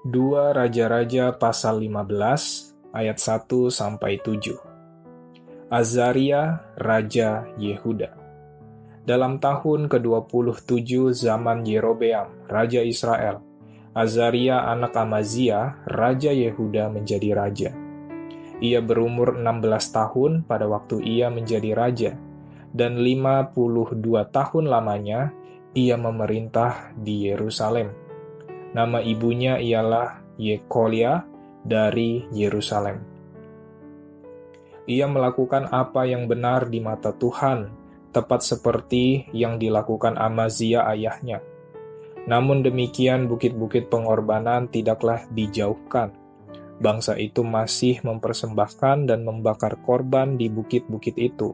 2 Raja-Raja pasal 15 ayat 1-7. Azaria, Raja Yehuda. Dalam tahun ke-27 zaman Yerobeam, Raja Israel, Azaria anak Amazia, Raja Yehuda menjadi raja. Ia berumur 16 tahun pada waktu ia menjadi raja, dan 52 tahun lamanya ia memerintah di Yerusalem. Nama ibunya ialah Yekolia dari Yerusalem. Ia melakukan apa yang benar di mata Tuhan, tepat seperti yang dilakukan Amazia ayahnya. Namun demikian bukit-bukit pengorbanan tidaklah dijauhkan. Bangsa itu masih mempersembahkan dan membakar korban di bukit-bukit itu.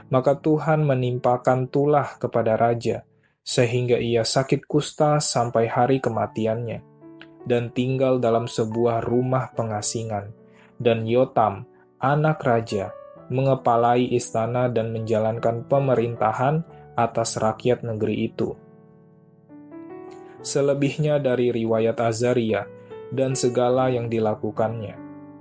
Maka Tuhan menimpakan tulah kepada raja, sehingga ia sakit kusta sampai hari kematiannya, dan tinggal dalam sebuah rumah pengasingan. Dan Yotam, anak raja, mengepalai istana dan menjalankan pemerintahan atas rakyat negeri itu. Selebihnya dari riwayat Azaria dan segala yang dilakukannya,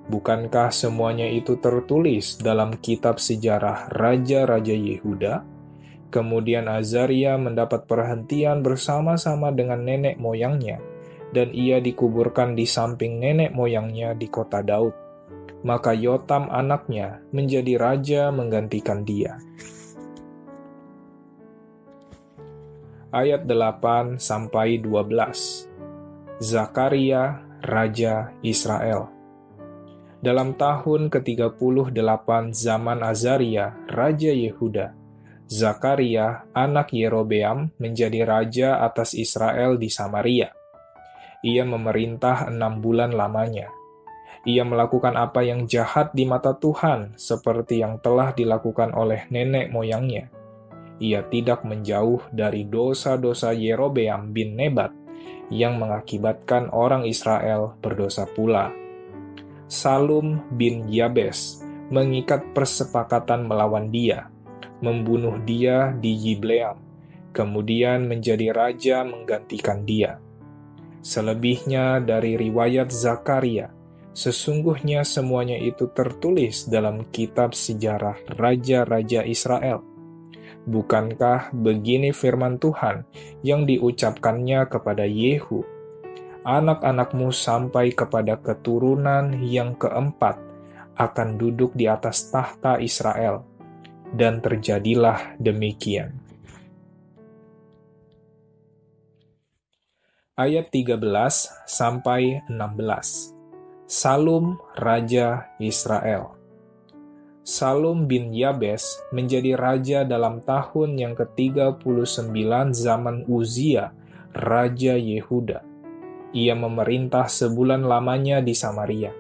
bukankah semuanya itu tertulis dalam kitab sejarah Raja-Raja Yehuda? Kemudian Azaria mendapat perhentian bersama-sama dengan nenek moyangnya, dan ia dikuburkan di samping nenek moyangnya di kota Daud. Maka Yotam anaknya menjadi raja menggantikan dia. Ayat 8-12. Zakaria, Raja Israel. Dalam tahun ke-38 zaman Azaria, Raja Yehuda, Zakaria, anak Yerobeam, menjadi raja atas Israel di Samaria. Ia memerintah 6 bulan lamanya. Ia melakukan apa yang jahat di mata Tuhan, seperti yang telah dilakukan oleh nenek moyangnya. Ia tidak menjauh dari dosa-dosa Yerobeam bin Nebat, yang mengakibatkan orang Israel berdosa pula. Salum bin Yabes mengikat persepakatan melawan dia, membunuh dia di Yibleam, kemudian menjadi raja menggantikan dia. Selebihnya dari riwayat Zakaria, sesungguhnya semuanya itu tertulis dalam kitab sejarah Raja-Raja Israel. Bukankah begini firman Tuhan yang diucapkannya kepada Yehu, anak-anakmu sampai kepada keturunan yang keempat akan duduk di atas tahta Israel. Dan terjadilah demikian. Ayat 13-16. Salum, Raja Israel. Salum bin Yabes menjadi raja dalam tahun yang ke-39 zaman Uzia, Raja Yehuda. Ia memerintah sebulan lamanya di Samaria.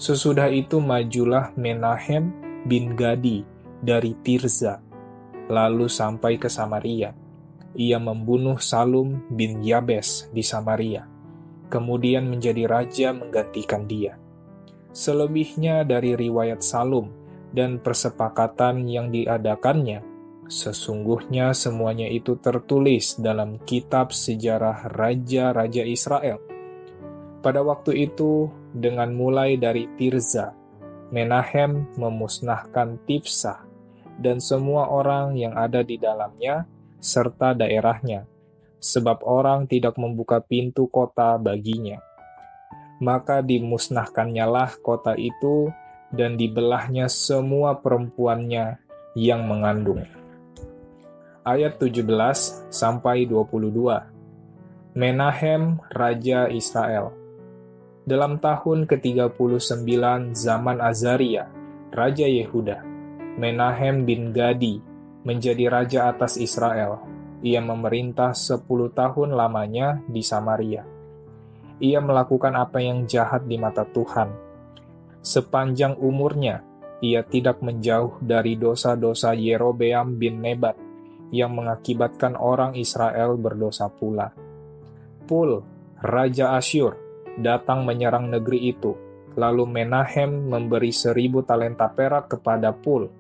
Sesudah itu majulah Menahem bin Gadi dari Tirza, lalu sampai ke Samaria. Ia membunuh Salum bin Yabes di Samaria, kemudian menjadi raja menggantikan dia. Selebihnya dari riwayat Salum dan persepakatan yang diadakannya, sesungguhnya semuanya itu tertulis dalam kitab sejarah Raja-Raja Israel. Pada waktu itu, dengan mulai dari Tirza, Menahem memusnahkan Tifsah dan semua orang yang ada di dalamnya serta daerahnya, sebab orang tidak membuka pintu kota baginya. Maka dimusnahkannyalah kota itu dan dibelahnya semua perempuannya yang mengandung. Ayat 17-22. Menahem, Raja Israel. Dalam tahun ke-39 zaman Azaria, Raja Yehuda, Menahem bin Gadi menjadi raja atas Israel. Ia memerintah 10 tahun lamanya di Samaria. Ia melakukan apa yang jahat di mata Tuhan. Sepanjang umurnya, ia tidak menjauh dari dosa-dosa Yerobeam bin Nebat, yang mengakibatkan orang Israel berdosa pula. Pul, Raja Asyur, datang menyerang negeri itu. Lalu Menahem memberi 1000 talenta perak kepada Pul,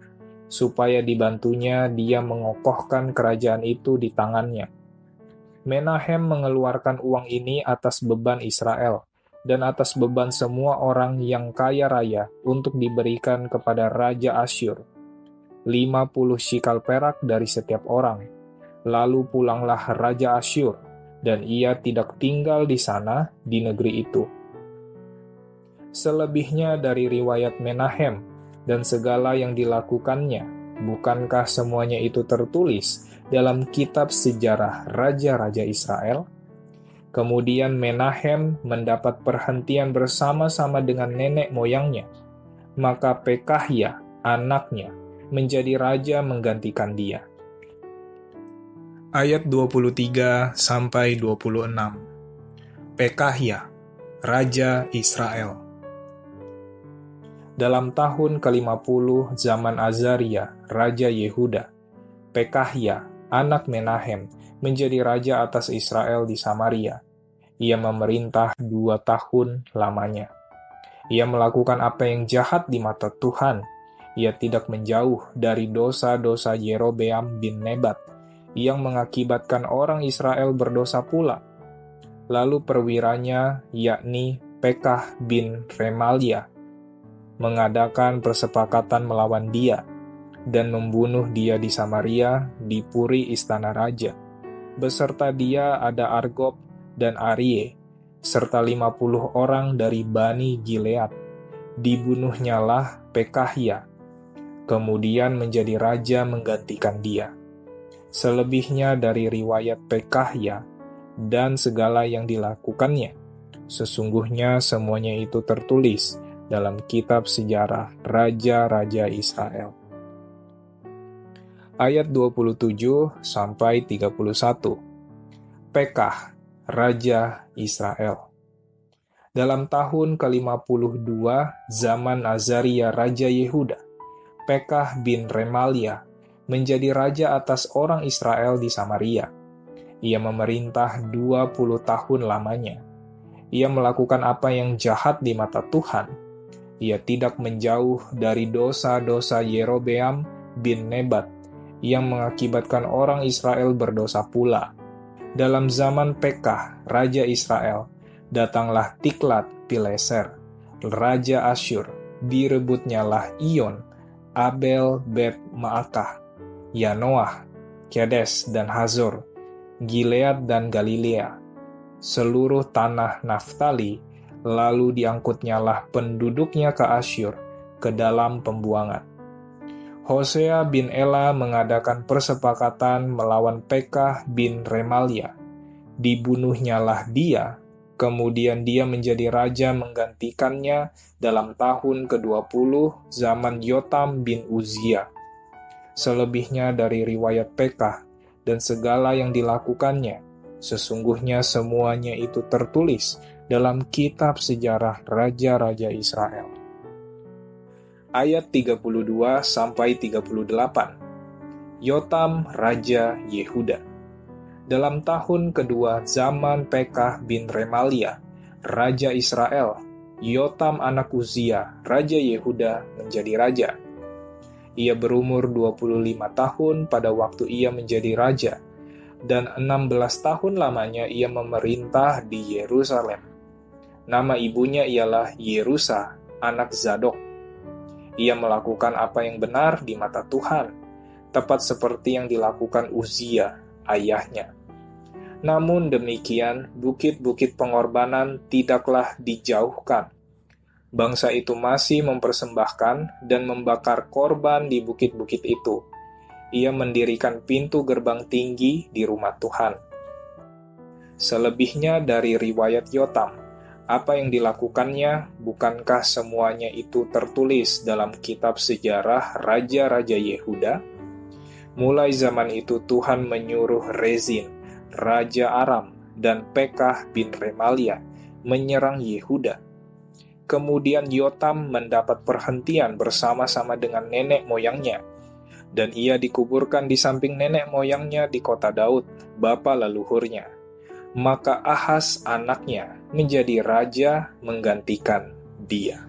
supaya dibantunya dia mengokohkan kerajaan itu di tangannya. Menahem mengeluarkan uang ini atas beban Israel dan atas beban semua orang yang kaya raya untuk diberikan kepada Raja Asyur. 50 shikal perak dari setiap orang. Lalu pulanglah Raja Asyur, dan ia tidak tinggal di sana di negeri itu. Selebihnya dari riwayat Menahem dan segala yang dilakukannya, bukankah semuanya itu tertulis dalam kitab sejarah Raja-Raja Israel? Kemudian Menahem mendapat perhentian bersama-sama dengan nenek moyangnya. Maka Pekahya, anaknya, menjadi raja menggantikan dia. Ayat 23-26. Pekahya, Raja Israel. Dalam tahun ke-50 zaman Azaria, Raja Yehuda, Pekahya, anak Menahem, menjadi raja atas Israel di Samaria. Ia memerintah 2 tahun lamanya. Ia melakukan apa yang jahat di mata Tuhan. Ia tidak menjauh dari dosa-dosa Yerobeam bin Nebat, yang mengakibatkan orang Israel berdosa pula. Lalu perwiranya, yakni Pekah bin Remalia, mengadakan persepakatan melawan dia, dan membunuh dia di Samaria, di puri istana raja. Beserta dia ada Argob dan Arie, serta 50 orang dari Bani Gilead. Dibunuhnyalah Pekahya, kemudian menjadi raja menggantikan dia. Selebihnya dari riwayat Pekahya dan segala yang dilakukannya, sesungguhnya semuanya itu tertulis dalam kitab sejarah Raja-Raja Israel. Ayat 27-31. Pekah, Raja Israel. Dalam tahun ke-52 zaman Azaria Raja Yehuda, Pekah bin Remalia menjadi raja atas orang Israel di Samaria. Ia memerintah 20 tahun lamanya. Ia melakukan apa yang jahat di mata Tuhan. Ia tidak menjauh dari dosa-dosa Yerobeam bin Nebat, yang mengakibatkan orang Israel berdosa pula. Dalam zaman Pekah, Raja Israel, datanglah Tiglat-Pileser, Raja Asyur, direbutnyalah Iyon, Abel Bet Maakah, Yanoah, Kedes dan Hazor, Gilead dan Galilea, seluruh tanah Naftali, lalu diangkutnyalah penduduknya ke Asyur, ke dalam pembuangan. Hosea bin Ela mengadakan persepakatan melawan Pekah bin Remalia. Dibunuhnyalah dia, kemudian dia menjadi raja menggantikannya dalam tahun ke-20 zaman Yotam bin Uzia. Selebihnya dari riwayat Pekah dan segala yang dilakukannya, sesungguhnya semuanya itu tertulis dalam kitab sejarah Raja-Raja Israel. Ayat 32-38. Yotam, Raja Yehuda. Dalam tahun kedua zaman Pekah bin Remalia, Raja Israel, Yotam anak Uzia, Raja Yehuda, menjadi raja. Ia berumur 25 tahun pada waktu ia menjadi raja, dan 16 tahun lamanya ia memerintah di Yerusalem. Nama ibunya ialah Yerusa, anak Zadok. Ia melakukan apa yang benar di mata Tuhan, tepat seperti yang dilakukan Uzia, ayahnya. Namun demikian, bukit-bukit pengorbanan tidaklah dijauhkan. Bangsa itu masih mempersembahkan dan membakar korban di bukit-bukit itu. Ia mendirikan pintu gerbang tinggi di rumah Tuhan. Selebihnya dari riwayat Yotam, apa yang dilakukannya, bukankah semuanya itu tertulis dalam kitab sejarah Raja-Raja Yehuda? Mulai zaman itu Tuhan menyuruh Rezin, Raja Aram, dan Pekah bin Remalia menyerang Yehuda. Kemudian Yotam mendapat perhentian bersama-sama dengan nenek moyangnya, dan ia dikuburkan di samping nenek moyangnya di kota Daud, bapa leluhurnya. Maka Ahaz anaknya menjadi raja menggantikan dia.